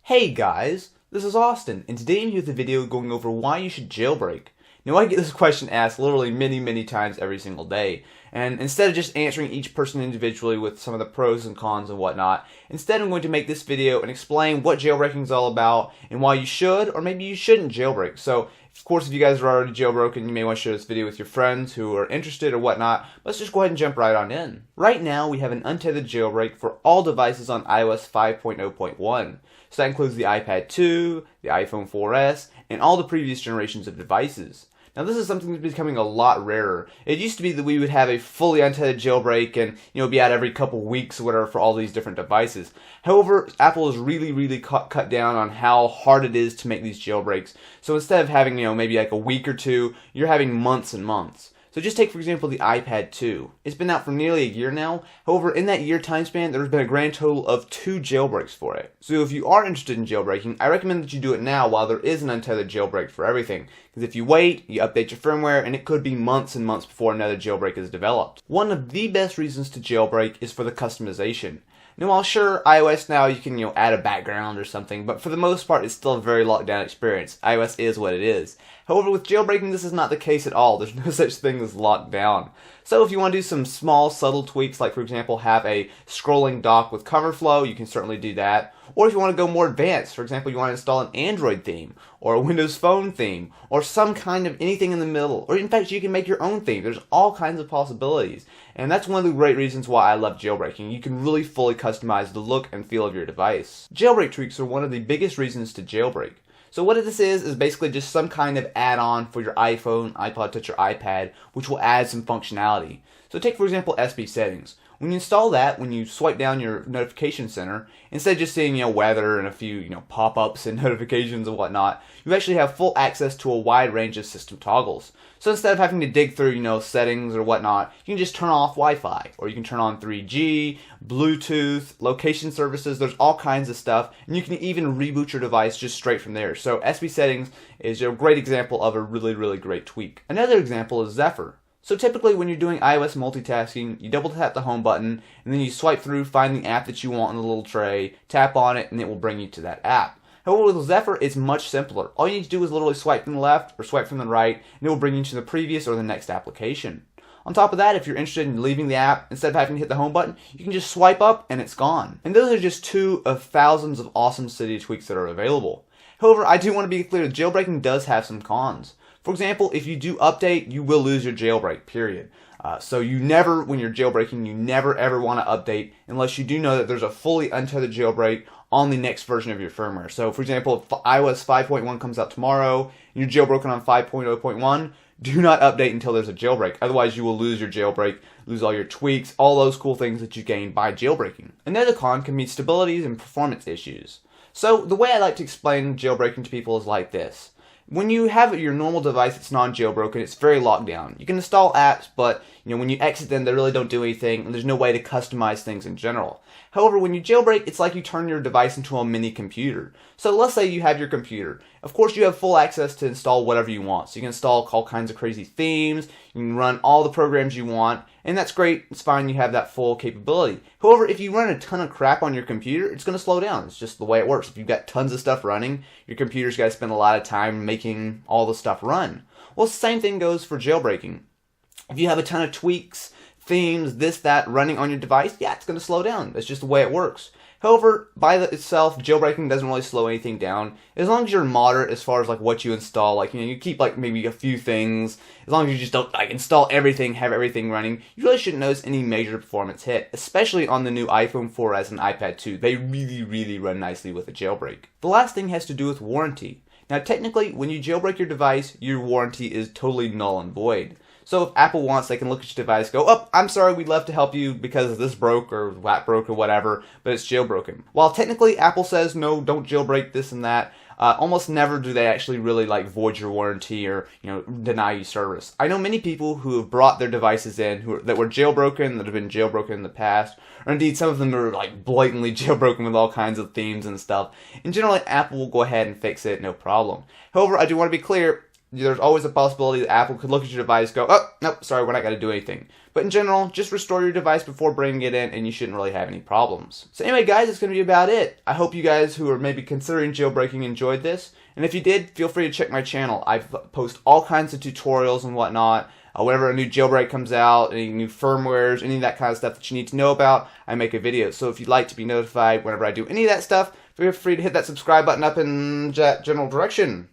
Hey guys, this is Austin, and today I'm here with a video going over why you should jailbreak. Now I get this question asked literally many times every single day, and instead of just answering each person individually with some of the pros and cons and whatnot, instead I'm going to make this video and explain what jailbreaking is all about and why you should or maybe you shouldn't jailbreak. So of course if you guys are already jailbroken, you may want to share this video with your friends who are interested or whatnot. Let's just go ahead and jump right on in. Right now we have an untethered jailbreak for all devices on iOS 5.0.1. So that includes the iPad 2, the iPhone 4S, and all the previous generations of devices. Now this is something that's becoming a lot rarer. It used to be that we would have a fully untethered jailbreak and be out every couple weeks or whatever for all these different devices. However, Apple has really cut down on how hard it is to make these jailbreaks. So instead of having maybe like a week or two, you're having months and months. So just take, for example, the iPad 2. It's been out for nearly a year now. However, in that year time span, there's been a grand total of 2 jailbreaks for it. So if you are interested in jailbreaking, I recommend that you do it now while there is an untethered jailbreak for everything. Because if you wait, you update your firmware, and it could be months and months before another jailbreak is developed. One of the best reasons to jailbreak is for the customization. Now, while sure, iOS now you can add a background or something, but for the most part it's still a very locked down experience. iOS is what it is. However, with jailbreaking this is not the case at all. There's no such thing as locked down. So if you want to do some small subtle tweaks, like for example have a scrolling dock with cover flow, you can certainly do that. Or if you want to go more advanced, for example you want to install an Android theme, or a Windows Phone theme, or some kind of anything in the middle, or in fact you can make your own theme. There's all kinds of possibilities. And that's one of the great reasons why I love jailbreaking. You can really fully customize the look and feel of your device. Jailbreak tweaks are one of the biggest reasons to jailbreak. So what this is basically just some kind of add-on for your iPhone, iPod Touch, or iPad, which will add some functionality. So take for example SB settings. When you install that, when you swipe down your notification center, instead of just seeing weather and a few pop-ups and notifications and whatnot, you actually have full access to a wide range of system toggles. So instead of having to dig through settings or whatnot, you can just turn off Wi-Fi, or you can turn on 3G, Bluetooth, location services. There's all kinds of stuff, and you can even reboot your device just straight from there. So SB settings is a great example of a really great tweak. Another example is Zephyr. So typically when you're doing iOS multitasking, you double tap the home button, and then you swipe through, find the app that you want in the little tray, tap on it, and it will bring you to that app. However, with Zephyr, it's much simpler. All you need to do is literally swipe from the left or swipe from the right, and it will bring you to the previous or the next application. On top of that, if you're interested in leaving the app, instead of having to hit the home button, you can just swipe up and it's gone. And those are just 2 of thousands of awesome city tweaks that are available. However, I do want to be clear, jailbreaking does have some cons. For example, if you do update, you will lose your jailbreak, period. So you never, when you're jailbreaking, you never ever want to update unless you do know that there's a fully untethered jailbreak on the next version of your firmware. So for example, if iOS 5.1 comes out tomorrow and you're jailbroken on 5.0.1, do not update until there's a jailbreak. Otherwise you will lose your jailbreak, lose all your tweaks, all those cool things that you gained by jailbreaking. Another con can be stability and performance issues. So the way I like to explain jailbreaking to people is like this. When you have your normal device that's non-jailbroken, it's very locked down. You can install apps, but when you exit them, they really don't do anything, and there's no way to customize things in general. However, when you jailbreak, it's like you turn your device into a mini computer. So let's say you have your computer. Of course, you have full access to install whatever you want. So you can install all kinds of crazy themes, you can run all the programs you want, and that's great, it's fine, you have that full capability. However, if you run a ton of crap on your computer, it's going to slow down. It's just the way it works. If you've got tons of stuff running, your computer's got to spend a lot of time making all the stuff run. Well, the same thing goes for jailbreaking. If you have a ton of tweaks, themes, this, that, running on your device, yeah, it's going to slow down. That's just the way it works. However, by itself, jailbreaking doesn't really slow anything down. As long as you're moderate as far as what you install, you keep maybe a few things. As long as you just don't install everything, have everything running, you really shouldn't notice any major performance hit, especially on the new iPhone 4S and iPad 2. They really run nicely with a jailbreak. The last thing has to do with warranty. Now, technically, when you jailbreak your device, your warranty is totally null and void. So if Apple wants, they can look at your device, go, oh, I'm sorry, we'd love to help you because this broke or that broke or whatever, but it's jailbroken. While technically Apple says, no, don't jailbreak this and that, almost never do they actually really void your warranty or deny you service. I know many people who have brought their devices in that were jailbroken, that have been jailbroken in the past, or indeed some of them are blatantly jailbroken with all kinds of themes and stuff. And generally Apple will go ahead and fix it, no problem. However, I do want to be clear, there's always a possibility that Apple could look at your device, go, oh, nope, sorry, we're not going to do anything. But in general, just restore your device before bringing it in, and you shouldn't really have any problems. So anyway, guys, that's going to be about it. I hope you guys who are maybe considering jailbreaking enjoyed this. And if you did, feel free to check my channel. I post all kinds of tutorials and whatnot. Whenever a new jailbreak comes out, any new firmwares, any of that kind of stuff that you need to know about, I make a video. So if you'd like to be notified whenever I do any of that stuff, feel free to hit that subscribe button up in that general direction.